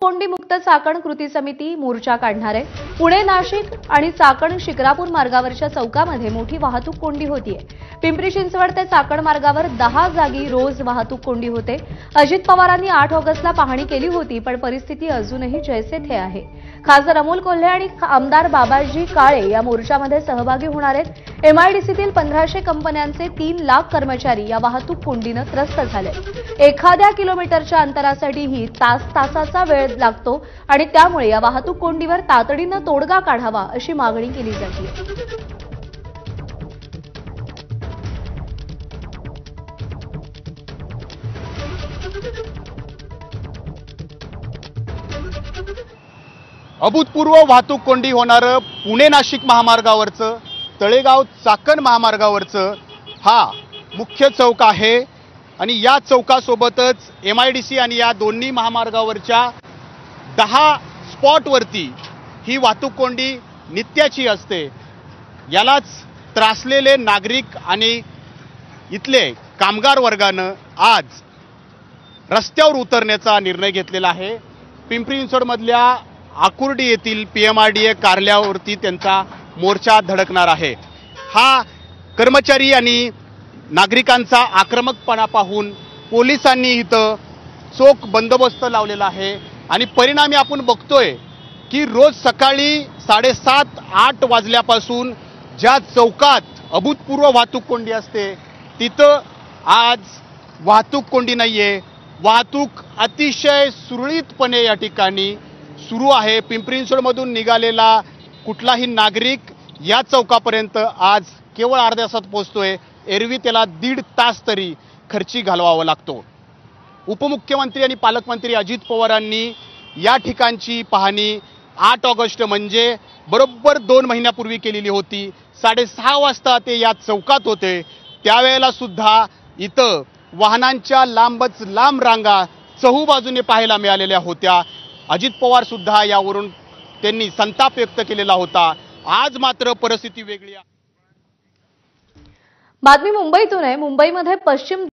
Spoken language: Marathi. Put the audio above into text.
कोंडीमुक्त चाकण कृती समिती मोर्चा काढणार आहे। पुणे नाशिक आणि चाकण शिक्रापूर मार्गावरच्या चौकामध्ये मोठी वाहतूक कोंडी होतीये। पिंपरी चिंचवड ते चाकण मार्गावर 10 जागी रोज वाहतूक कोंडी होते। अजित पवारांनी 8 ऑगस्टला पाहणी केली होती, पण परिस्थिती अजूनही जैसे थे आहे। खासदार अमोल कोल्हे आणि आमदार बाबाजी काळे या मोर्चामध्ये सहभागी होणार आहेत। एमआयडीसीतील 1500 कंपन्यांचे 3 लाख कर्मचारी या वाहतूक कोंडीने त्रस्त झाले। एखाद्या किलोमीटरच्या अंतरासाठीही तासाचा वेळ लागतो आणि त्यामुळे या वाहतूक कोंडीवर तातडीने तोडगा काढावा अशी मागणी केली जाते। अभूतपूर्व वाहतूक कोंडी होणारं पुणे नाशिक महामार्गावरचं तळेगाव चाकण महामार्गावरचं हा मुख्य चौक आहे आणि या चौकासोबतच एमआयडीसी आणि या दोन्ही महामार्गावरच्या 10 स्पॉटवरती ही वाहतूक कोंडी नित्याची असते। यालाच त्रासलेले नागरिक आणि इथले कामगार वर्गानं आज रस्त्यावर उतरण्याचा निर्णय घेतलेला आहे। पिंपरी चिंचवडमधल्या आकुर्डी येथील पीएमआरडीए कार्यालयावरती त्यांचा मोर्चा धडकणार आहे। हा कर्मचारी आणि नागरिकांचा आक्रमकपणा पाहून पोलिसांनी इथं चोख बंदोबस्त लावलेला आहे आणि परिणामी आपण बघतोय की रोज सकाळी 7:30-8 वाजल्यापासून ज्या चौकात अभूतपूर्व वाहतूक कोंडी असते तिथं आज वाहतूक कोंडी नाहीये। वाहतूक अतिशय सुरळीतपणे या ठिकाणी सुरू आहे। पिंपरी चिंचवडमधून निघालेला कुठलाही नागरिक या चौकापर्यंत आज केवळ अर्ध्या तासात पोहोचतोय। एरवी त्याला 1.5 तास तरी खर्ची घालवावा लागतो। उपमुख्यमंत्री आणि पालकमंत्री अजित पवारांनी या ठिकाणची पाहणी 8 ऑगस्ट म्हणजे बरोबर 2 महिन्यापूर्वी केलेली होती। 6:30 वाजता ते या चौकात होते। त्यावेळेला सुद्धा इथं वाहनांच्या लांबच लांब रांगा चहूबाजूने पाहायला मिळालेल्या होत्या। अजित पवार सुद्धा यावरून त्यांनी संताप व्यक्त केलेला होता। आज मात्र परिस्थिती वेगळी आहे। बातमी मुंबईतून आहे। मुंबईमध्ये पश्चिम